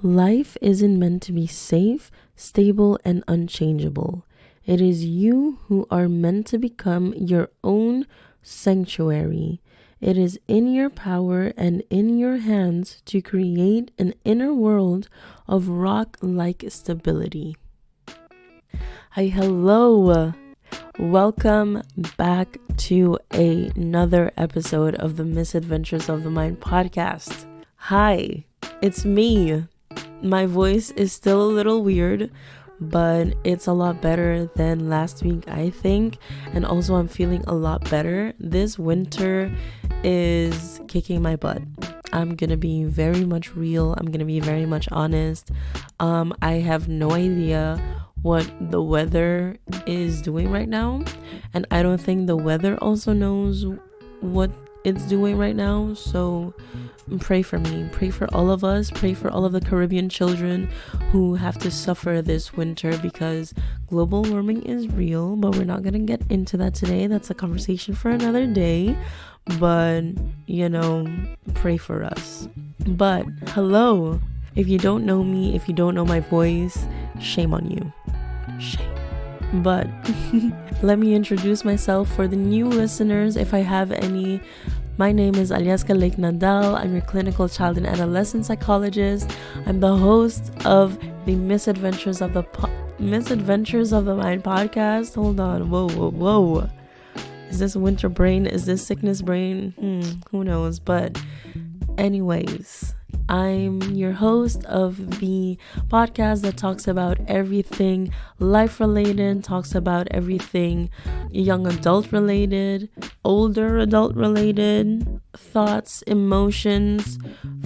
Life isn't meant to be safe, stable, and unchangeable. It is you who are meant to become your own sanctuary. It is in your power and in your hands to create an inner world of rock-like stability. Hi, hello. Welcome back to another episode of the Misadventures of the Mind podcast. Hi, it's me. My voice is still a little weird, but it's a lot better than last week, I think. And also, I'm feeling a lot better. This winter is kicking my butt. I'm gonna be very much real. I'm gonna be very much honest. I have no idea what the weather is doing right now, and I don't think the weather also knows what it's doing right now. So pray for me, pray for all of us, pray for all of the Caribbean children who have to suffer this winter, because global warming is real. But we're not gonna get into that today. That's a conversation for another day. But pray for us. But hello, if you don't know me, if you don't know my voice, shame on you. Shame. But let me introduce myself for the new listeners, if I have any. My name is Alyaska Lake Nadal. I'm your clinical child and adolescent psychologist. I'm the host of the Misadventures of the Mind podcast. Hold on. Whoa. Is this winter brain? Is this sickness brain? Who knows? But anyways, I'm your host of the podcast that talks about everything life related, talks about everything young adult related, older adult related, thoughts, emotions,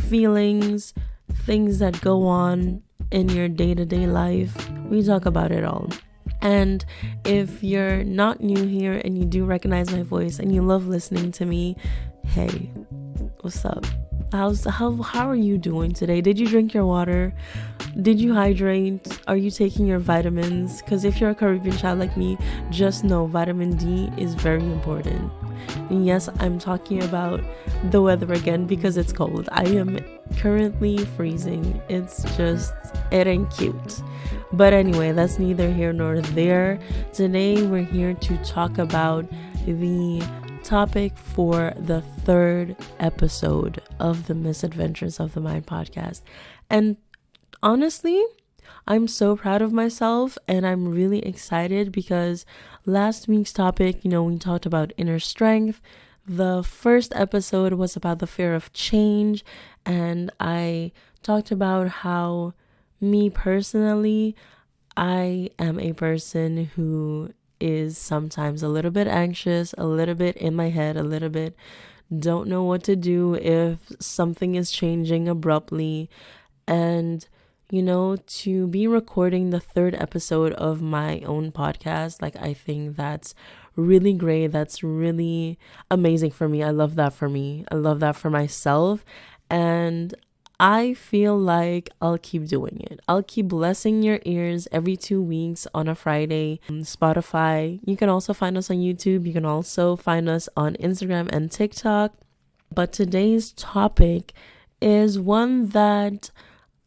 feelings, things that go on in your day-to-day life. We talk about it all. And if you're not new here and you do recognize my voice and you love listening to me, hey, what's up? How are you doing today? Did you drink your water? Did you hydrate? Are you taking your vitamins? Because if you're a Caribbean child like me, just know vitamin D is very important. And yes, I'm talking about the weather again because it's cold. I am currently freezing. It ain't cute. But anyway, that's neither here nor there. Today we're here to talk about the topic for the third episode of the Misadventures of the Mind podcast. And honestly, I'm so proud of myself and I'm really excited because last week's topic, we talked about inner strength. The first episode was about the fear of change, and I talked about how me personally, I am a person who is sometimes a little bit anxious, a little bit in my head, a little bit don't know what to do if something is changing abruptly. And to be recording the third episode of my own podcast, I think that's really great. That's really amazing for me. I love that for me. I love that for myself. And I feel like I'll keep doing it. I'll keep blessing your ears every 2 weeks on a Friday. Spotify. You can also find us on YouTube. You can also find us on Instagram and TikTok. But today's topic is one that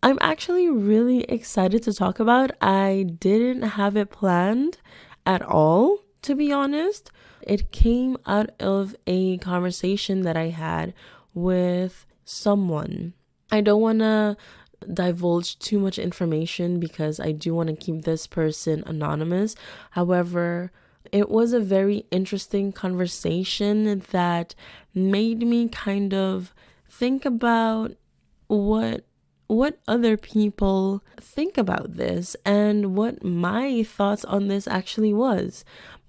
I'm actually really excited to talk about. I didn't have it planned at all, to be honest. It came out of a conversation that I had with someone. I don't want to divulge too much information because I do want to keep this person anonymous. However, it was a very interesting conversation that made me kind of think about what other people think about this and what my thoughts on this actually was.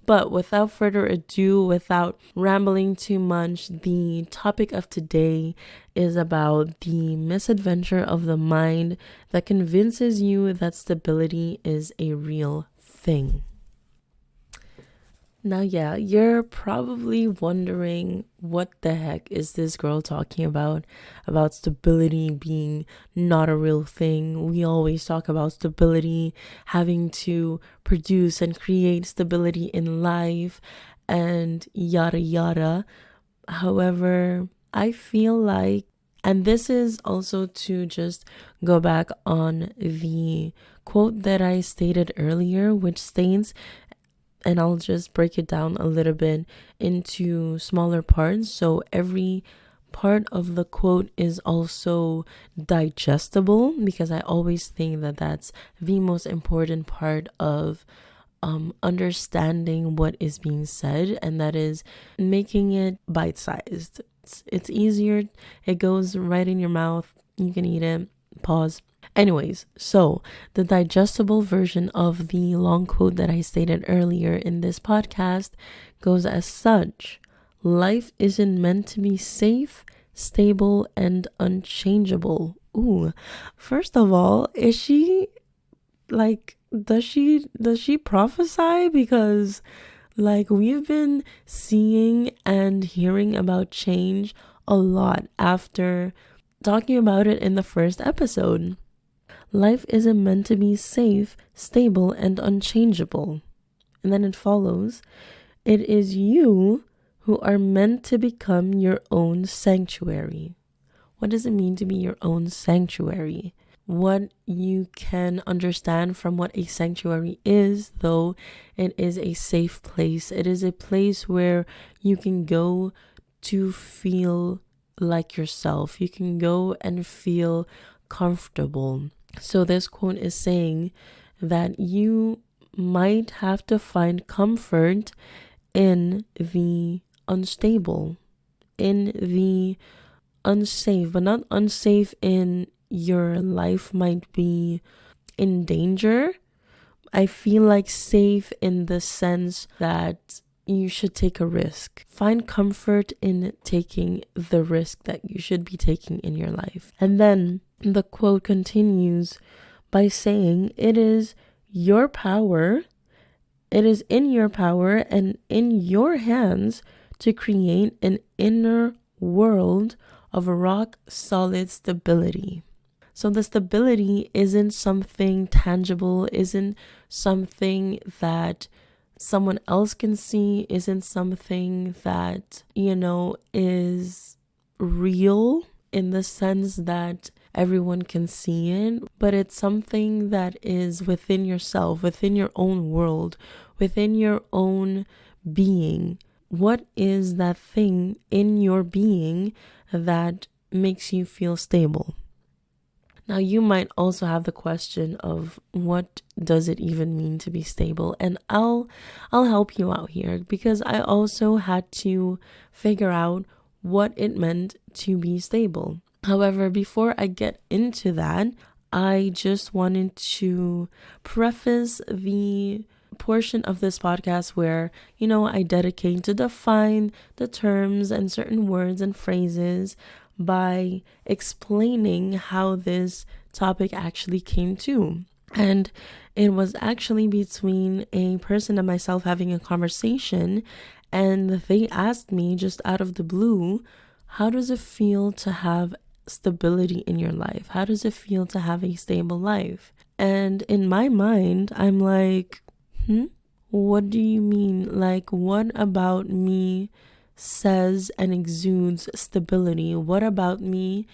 But without further ado, without rambling too much, the topic of today is about the misadventure of the mind that convinces you that stability is a real thing. Now, yeah, you're probably wondering what the heck is this girl talking about stability being not a real thing. We always talk about stability, having to produce and create stability in life and yada yada. However, I feel like And this is also to just go back on the quote that I stated earlier, which states, and I'll just break it down a little bit into smaller parts. So every part of the quote is also digestible, because I always think that that's the most important part of understanding what is being said, and that is making it bite-sized. It's easier, it goes right in your mouth, you can eat it, pause. Anyways, so the digestible version of the long quote that I stated earlier in this podcast goes as such: life isn't meant to be safe, stable, and unchangeable. Ooh, first of all, is she like, does she prophesy? Because like, we've been seeing and hearing about change a lot after talking about it in the first episode. Life isn't meant to be safe, stable, and unchangeable. And then it follows, it is you who are meant to become your own sanctuary. What does it mean to be your own sanctuary? What you can understand from what a sanctuary is, though, it is a safe place. It is a place where you can go to feel like yourself. You can go and feel comfortable. So this quote is saying that you might have to find comfort in the unstable, in the unsafe, but not unsafe in your life might be in danger. I feel like safe in the sense that you should take a risk. Find comfort in taking the risk that you should be taking in your life. And then the quote continues by saying, it is your power, it is in your power and in your hands to create an inner world of rock solid stability. So the stability isn't something tangible, isn't something that someone else can see, isn't something that, is real in the sense that everyone can see it, but it's something that is within yourself, within your own world, within your own being. What is that thing in your being that makes you feel stable? Now, you might also have the question of what does it even mean to be stable? And I'll help you out here, because I also had to figure out what it meant to be stable. However, before I get into that, I just wanted to preface the portion of this podcast where, I dedicate to define the terms and certain words and phrases by explaining how this topic actually came to. And it was actually between a person and myself having a conversation, and they asked me just out of the blue, how does it feel to have stability in your life? How does it feel to have a stable life? And in my mind, I'm like, what do you mean? Like, what about me says and exudes stability? What about me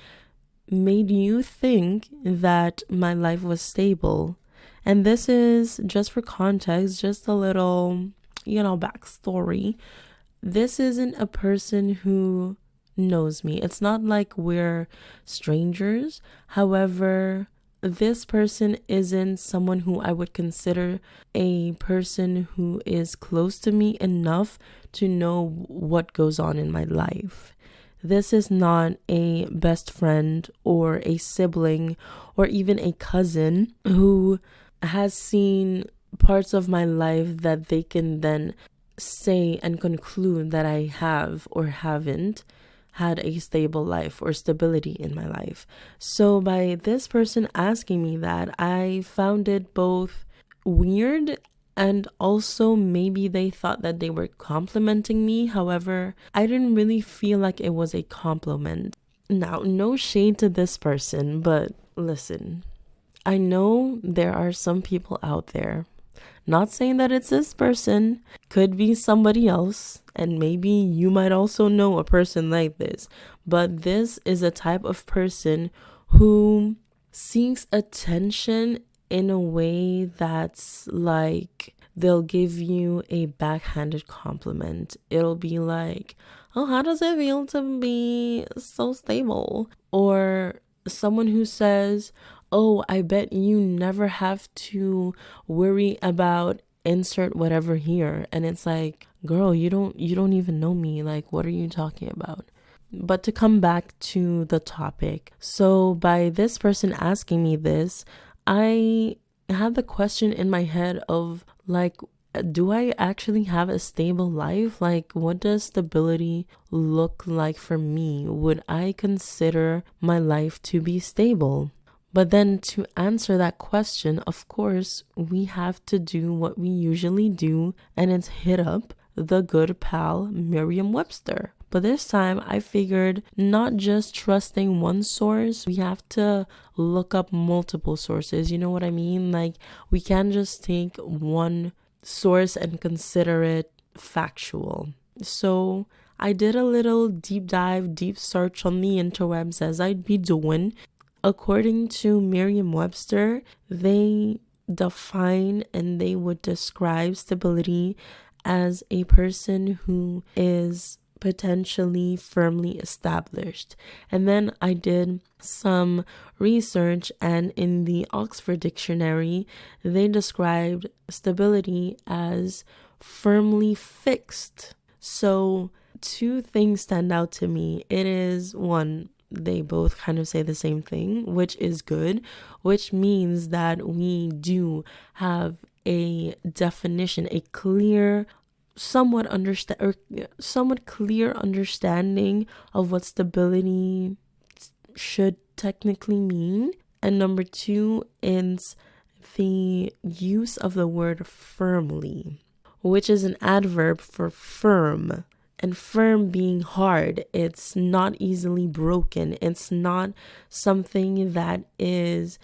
made you think that my life was stable? And this is just for context, just a little, backstory. This isn't a person who knows me. It's not like we're strangers. However, this person isn't someone who I would consider a person who is close to me enough to know what goes on in my life. This is not a best friend or a sibling or even a cousin who has seen parts of my life that they can then say and conclude that I have or haven't had a stable life or stability in my life. So by this person asking me that, I found it both weird and also maybe they thought that they were complimenting me. However, I didn't really feel like it was a compliment. Now, no shade to this person, but listen, I know there are some people out there Not saying that it's this person, could be somebody else, and maybe you might also know a person like this. But this is a type of person who seeks attention in a way that's like they'll give you a backhanded compliment. It'll be like, oh, how does it feel to be so stable? Or someone who says, oh, I bet you never have to worry about insert whatever here. And it's like, girl, you don't even know me. Like, what are you talking about? But to come back to the topic, so by this person asking me this, I had the question in my head of like, do I actually have a stable life? Like, what does stability look like for me? Would I consider my life to be stable? But then to answer that question, of course, we have to do what we usually do, and it's hit up the good pal Merriam-Webster. But this time I figured not just trusting one source, we have to look up multiple sources. You know what I mean? Like, we can't just take one source and consider it factual. So I did a little deep dive, deep search on the interwebs as I'd be doing. According to Merriam-Webster, they define and they would describe stability as a person who is potentially firmly established. And then I did some research, and in the Oxford Dictionary, they described stability as firmly fixed. So two things stand out to me. It is one, they both kind of say the same thing, which is good, which means that we do have a definition, a clear, somewhat clear understanding of what stability should technically mean. And number two is the use of the word firmly, which is an adverb for firm. And firm being hard, it's not easily broken. It's not something that is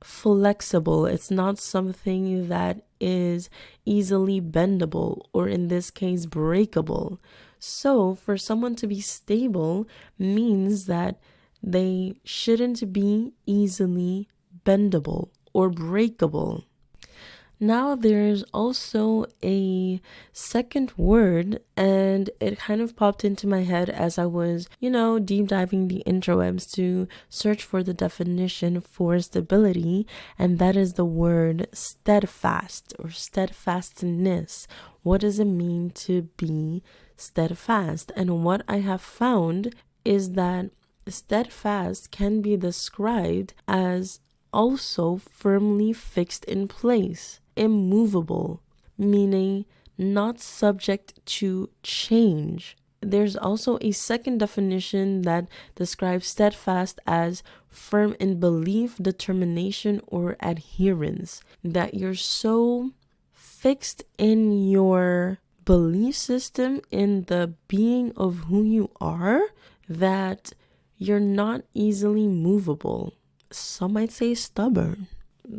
flexible. It's not something that is easily bendable, or in this case, breakable. So for someone to be stable means that they shouldn't be easily bendable or breakable. Now there's also a second word, and it kind of popped into my head as I was, deep diving the interwebs to search for the definition for stability, and that is the word steadfast or steadfastness. What does it mean to be steadfast? And what I have found is that steadfast can be described as also firmly fixed in place, immovable, meaning not subject to change. There's also a second definition that describes steadfast as firm in belief, determination, or adherence, that you're so fixed in your belief system, in the being of who you are, that you're not easily movable. Some might say stubborn.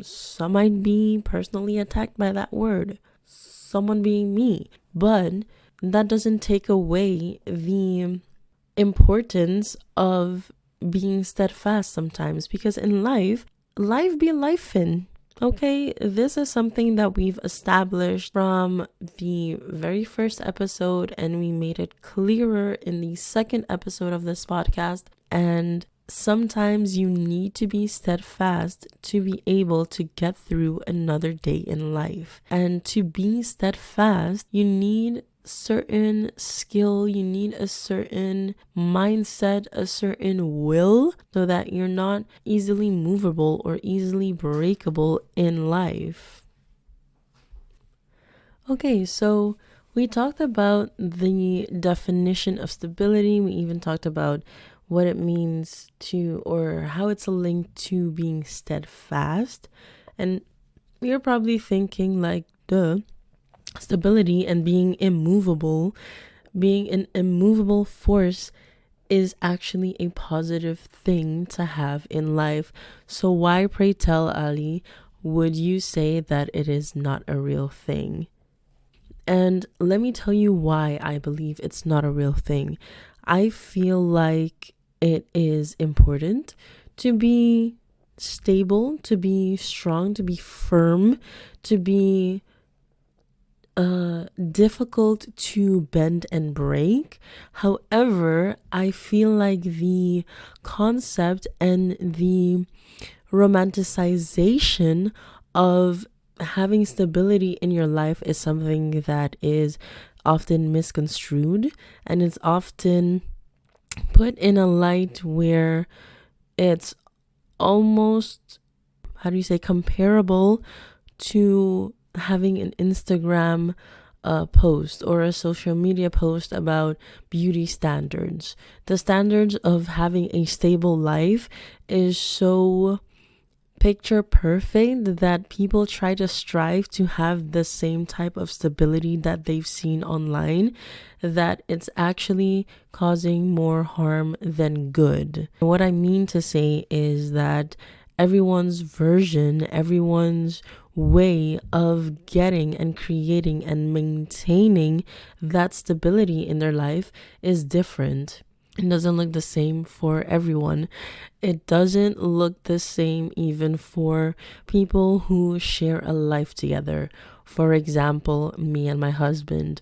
Some might be personally attacked by that word. Someone being me. But that doesn't take away the importance of being steadfast sometimes. Because in life be lifing. Okay, this is something that we've established from the very first episode, and we made it clearer in the second episode of this podcast. And sometimes you need to be steadfast to be able to get through another day in life. And to be steadfast, you need certain skill, you need a certain mindset, a certain will, so that you're not easily movable or easily breakable in life. Okay, so we talked about the definition of stability. We even talked about what it means to, or how it's linked to being steadfast. And you're probably thinking like, duh, stability and being immovable, being an immovable force is actually a positive thing to have in life. So why, pray tell, Ali, would you say that it is not a real thing? And let me tell you why I believe it's not a real thing. I feel like it is important to be stable, to be strong, to be firm, to be difficult to bend and break. However, I feel like the concept and the romanticization of having stability in your life is something that is often misconstrued, and it's often put in a light where it's almost, how do you say, comparable to having an Instagram post or a social media post about beauty standards. The standards of having a stable life is so picture perfect that people try to strive to have the same type of stability that they've seen online, that it's actually causing more harm than good. What I mean to say is that everyone's version, everyone's way of getting and creating and maintaining that stability in their life is different. It doesn't look the same for everyone. It doesn't look the same even for people who share a life together. For example, me and my husband.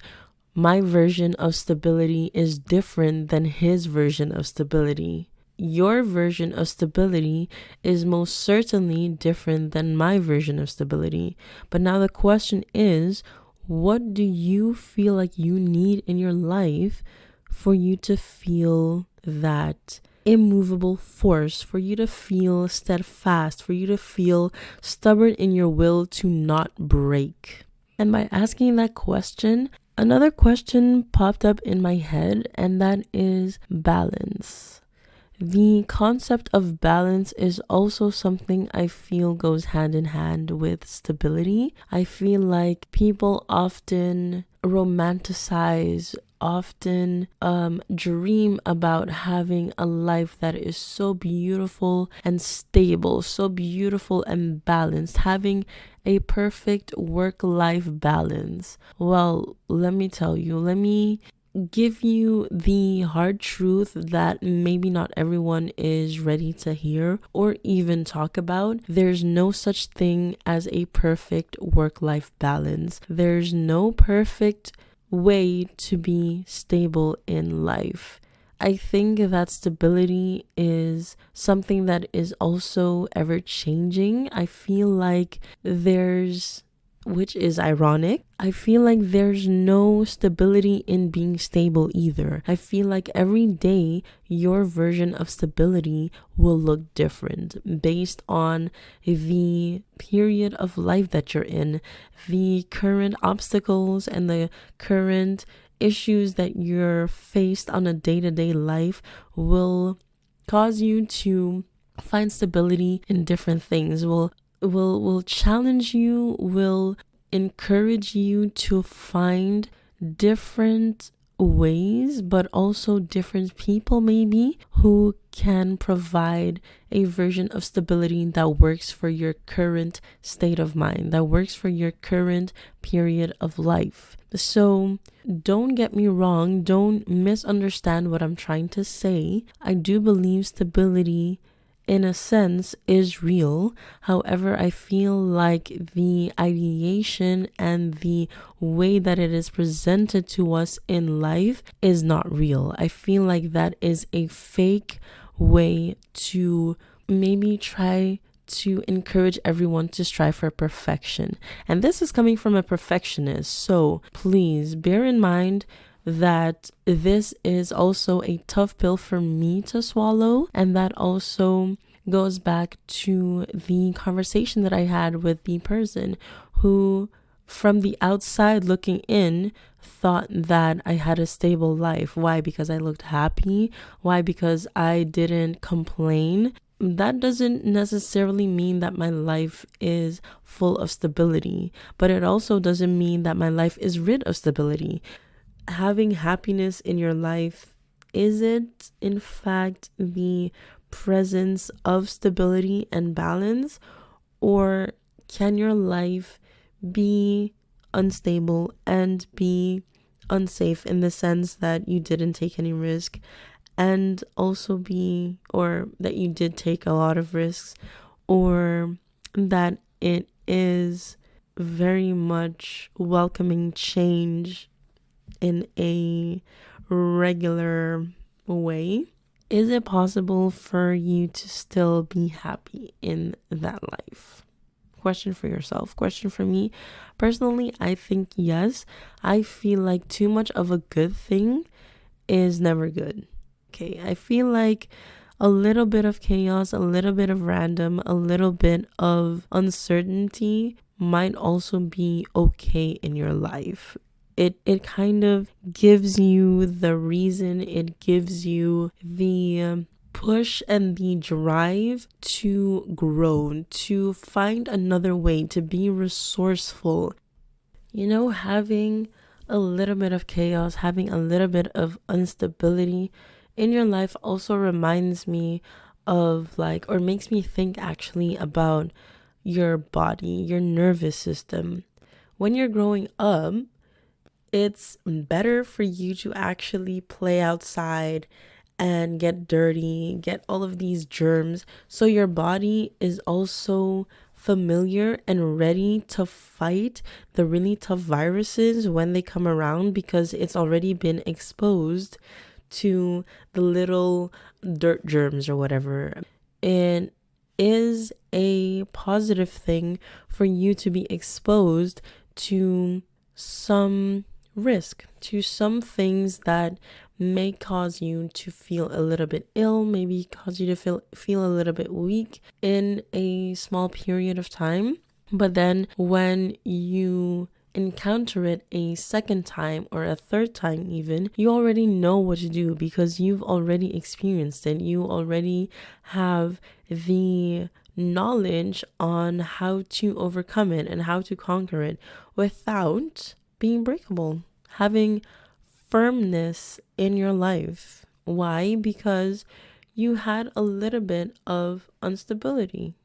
My version of stability is different than his version of stability. Your version of stability is most certainly different than my version of stability. But now the question is, what do you feel like you need in your life for you to feel that immovable force, for you to feel steadfast, for you to feel stubborn in your will to not break? And by asking that question, another question popped up in my head, and that is balance. The concept of balance is also something I feel goes hand in hand with stability. I feel like people often romanticize, often dream about having a life that is so beautiful and stable, so beautiful and balanced, having a perfect work-life balance. Well, let me tell you, let me give you the hard truth that maybe not everyone is ready to hear or even talk about. There's no such thing as a perfect work-life balance. There's no perfect way to be stable in life. I think that stability is something that is also ever changing. I feel like which is ironic, I feel like there's no stability in being stable either. I feel like every day your version of stability will look different based on the period of life that you're in, the current obstacles and the current issues that you're faced on a day-to-day life will cause you to find stability in different things, will challenge you, will encourage you to find different ways, but also different people maybe who can provide a version of stability that works for your current state of mind, that works for your current period of life. So don't get me wrong, don't misunderstand what I'm trying to say. I do believe stability in a sense is real. However, I feel like the ideation and the way that it is presented to us in life is not real. I feel like that is a fake way to maybe try to encourage everyone to strive for perfection. And this is coming from a perfectionist. So please bear in mind that this is also a tough pill for me to swallow, and that also goes back to the conversation that I had with the person who, from the outside looking in, thought that I had a stable life. Why? Because I looked happy. Why? Because I didn't complain. That doesn't necessarily mean that my life is full of stability, but it also doesn't mean that my life is rid of stability. Having happiness in your life, is it in fact the presence of stability and balance, or can your life be unstable and be unsafe in the sense that you didn't take any risk, and also be, or that you did take a lot of risks, or that it is very much welcoming change in a regular way? Is it possible for you to still be happy in that life? Question for yourself. Question for me. Personally, I think yes. I feel like too much of a good thing is never good. Okay, I feel like a little bit of chaos, a little bit of random, a little bit of uncertainty might also be okay in your life. It kind of gives you the reason, it gives you the push and the drive to grow, to find another way, to be resourceful. You know, having a little bit of chaos, having a little bit of instability in your life also reminds me of like, or makes me think actually about your body, your nervous system. When you're growing up, it's better for you to actually play outside and get dirty, get all of these germs. So your body is also familiar and ready to fight the really tough viruses when they come around, because it's already been exposed to the little dirt germs or whatever. It is a positive thing for you to be exposed to some risk, to some things that may cause you to feel a little bit ill, maybe cause you to feel a little bit weak in a small period of time. But then when you encounter it a second time or a third time even, you already know what to do because you've already experienced it. You already have the knowledge on how to overcome it and how to conquer it without being breakable, having firmness in your life. Why? Because you had a little bit of instability.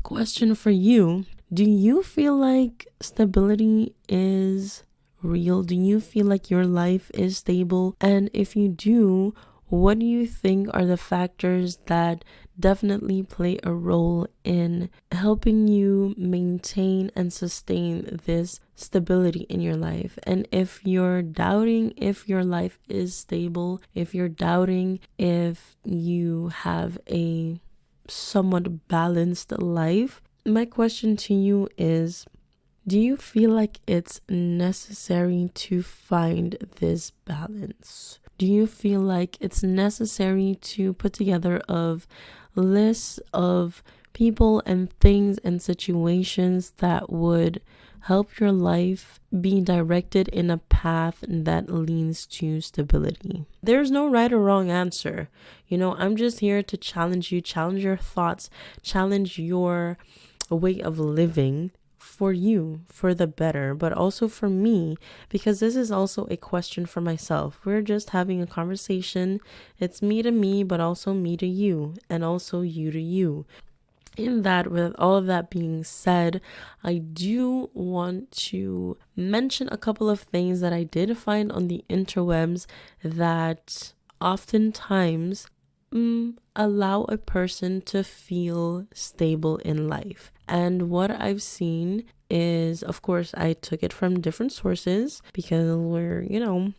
Question for you. Do you feel like stability is real? Do you feel like your life is stable? And if you do, what do you think are the factors that definitely play a role in helping you maintain and sustain this stability in your life? And if you're doubting if your life is stable, if you're doubting if you have a somewhat balanced life, my question to you is, do you feel like it's necessary to find this balance? Do you feel like it's necessary to put together a list of people and things and situations that would help your life be directed in a path that leads to stability? There's no right or wrong answer. You know, I'm just here to challenge you, challenge your thoughts, challenge your way of living for you, for the better, but also for me, because this is also a question for myself. We're just having a conversation. It's me to me, but also me to you, and also you to you. In that, with all of that being said, I do want to mention a couple of things that I did find on the interwebs that oftentimes allow a person to feel stable in life. And what I've seen is, of course, I took it from different sources because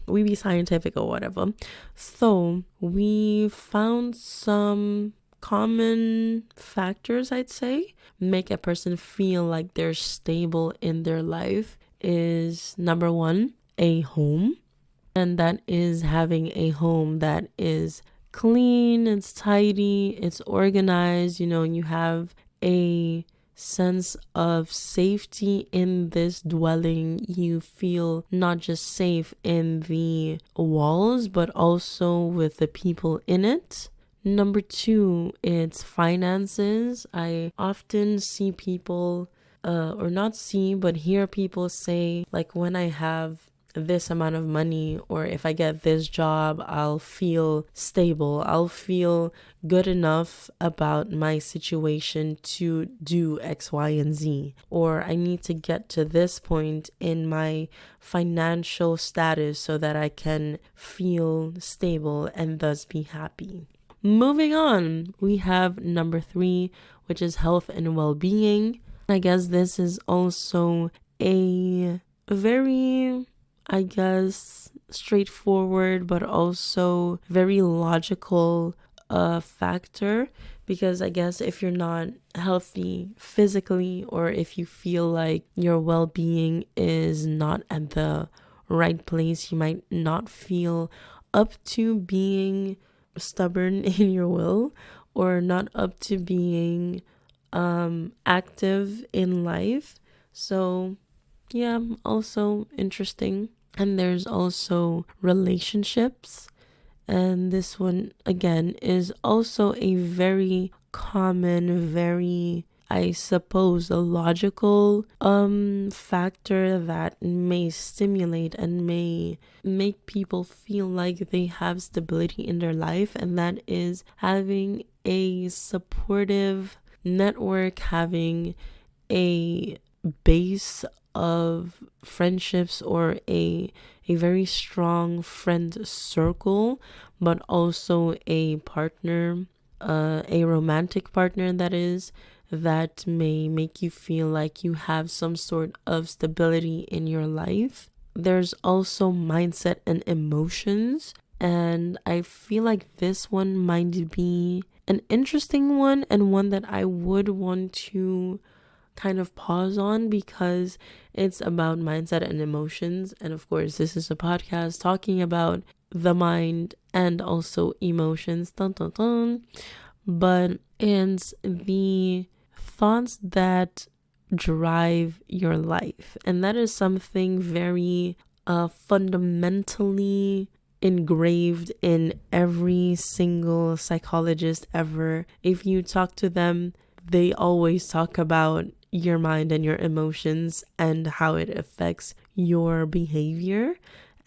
we be scientific or whatever. So we found some common factors, I'd say, make a person feel like they're stable in their life. Is number one, a home. And that is having a home that is clean, it's tidy, it's organized, you have a sense of safety in this dwelling. You feel not just safe in the walls, but also with the people in it. Number two, it's finances. I often see people, or not see, but hear people say, like, when I have this amount of money, or if I get this job, I'll feel stable. I'll feel good enough about my situation to do X, Y, and Z. Or I need to get to this point in my financial status so that I can feel stable and thus be happy. Moving on, we have number 3, which is health and well-being. I guess this is also a very, straightforward but also very logical factor, because I guess if you're not healthy physically, or if you feel like your well-being is not at the right place, you might not feel up to being stubborn in your will, or not up to being active in life. So yeah, also interesting. And there's also relationships, and this one again is also a very common, very, I suppose, a logical factor that may stimulate and may make people feel like they have stability in their life, and that is having a supportive network, having a base of friendships, or a very strong friend circle, but also a partner, a romantic partner that may make you feel like you have some sort of stability in your life. There's also mindset and emotions, and I feel like this one might be an interesting one, and one that I would want to kind of pause on, because it's about mindset and emotions. And of course, this is a podcast talking about the mind and also emotions. Dun, dun, dun. But it's the thoughts that drive your life. And that is something very fundamentally engraved in every single psychologist ever. If you talk to them, they always talk about your mind and your emotions and how it affects your behavior.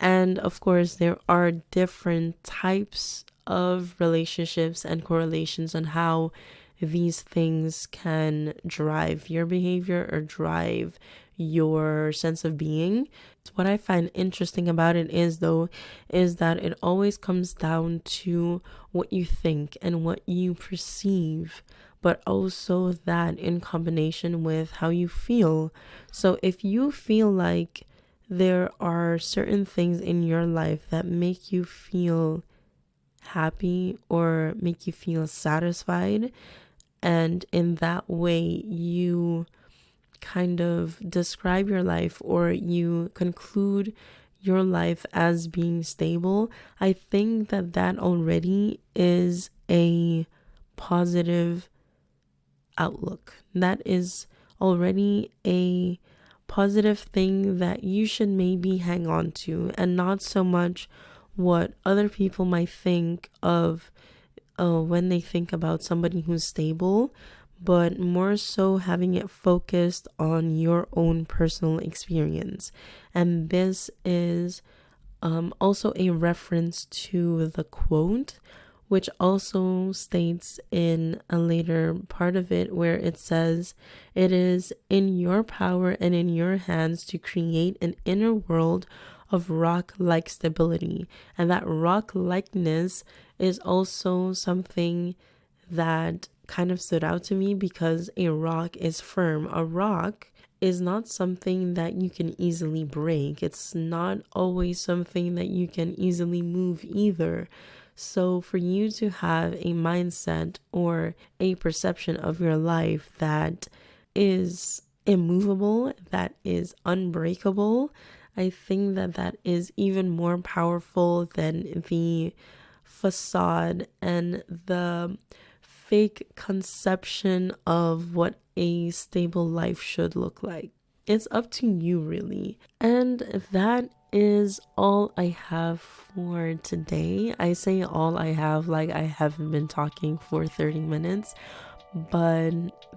And of course, there are different types of relationships and correlations on how these things can drive your behavior or drive your sense of being. What I find interesting about it is that it always comes down to what you think and what you perceive, but also that in combination with how you feel. So if you feel like there are certain things in your life that make you feel happy or make you feel satisfied, and in that way you kind of describe your life, or you conclude your life as being stable, I think that already is a positive outlook. That is already a positive thing that you should maybe hang on to, and not so much what other people might think of when they think about somebody who's stable, but more so having it focused on your own personal experience. And this is also a reference to the quote, which also states in a later part of it where it says, "It is in your power and in your hands to create an inner world of rock-like stability." And that rock-likeness is also something that kind of stood out to me, because a rock is firm. A rock is not something that you can easily break. It's not always something that you can easily move either. So for you to have a mindset or a perception of your life that is immovable, that is unbreakable, I think that is even more powerful than the facade and the fake conception of what a stable life should look like. It's up to you, really. And that is all I have for today. I say all I have like I haven't been talking for 30 minutes, but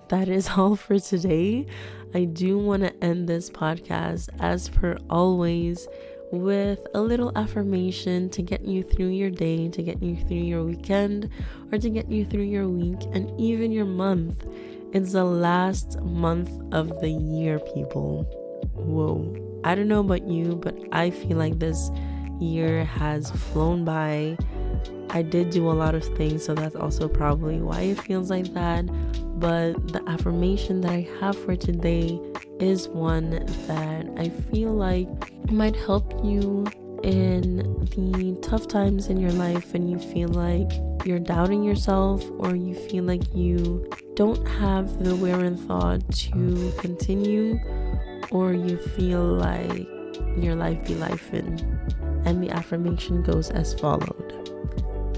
that is all for today. I do want to end this podcast, as per always, with a little affirmation to get you through your day, to get you through your weekend, or to get you through your week and even your month. It's the last month of the year, people. Whoa. I don't know about you, but I feel like this year has flown by. I did do a lot of things, so that's also probably why it feels like that. But the affirmation that I have for today is one that I feel like might help you in the tough times in your life when you feel like you're doubting yourself, or you feel like you don't have the wherewithal to continue, or you feel like your life be lifing. And the affirmation goes as followed.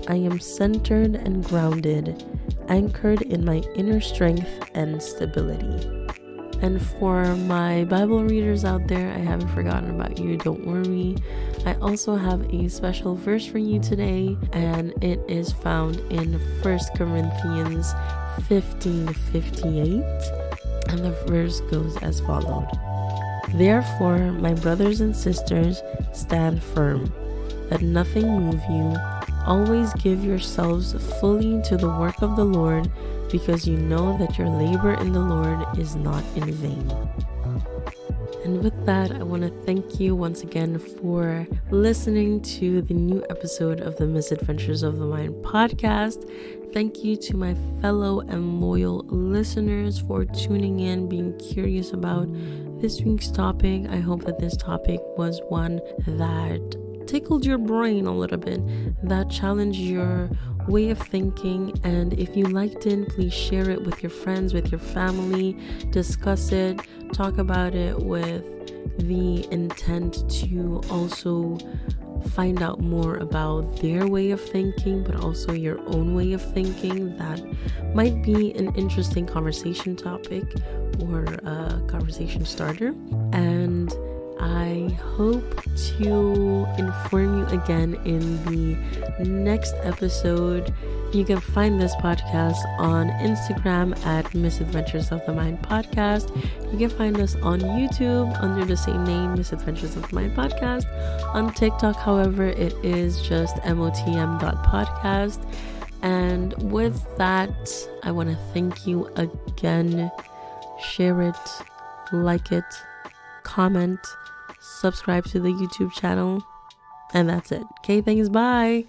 I am centered and grounded, anchored in my inner strength and stability. And for my Bible readers out there, I haven't forgotten about you, don't worry. I also have a special verse for you today, and it is found in 1 Corinthians 15:58, and the verse goes as followed. Therefore, my brothers and sisters, stand firm. Let nothing move you. Always give yourselves fully to the work of the Lord, because you know that your labor in the Lord is not in vain. And with that, I want to thank you once again for listening to the new episode of the Misadventures of the Mind podcast. Thank you to my fellow and loyal listeners for tuning in, being curious about this week's topic. I hope that this topic was one that tickled your brain a little bit, that challenged your way of thinking. And if you liked it, please share it with your friends, with your family, discuss it, talk about it with the intent to also find out more about their way of thinking, but also your own way of thinking. That might be an interesting conversation topic or a conversation starter. And I hope to inform you again in the next episode. You can find this podcast on Instagram at Misadventures of the Mind podcast. You can find us on YouTube under the same name, Misadventures of the Mind podcast. On TikTok, however, it is just motm.podcast. And with that, I want to thank you again. Share it, like it, comment, subscribe to the YouTube channel, and that's it. Okay, thanks, bye.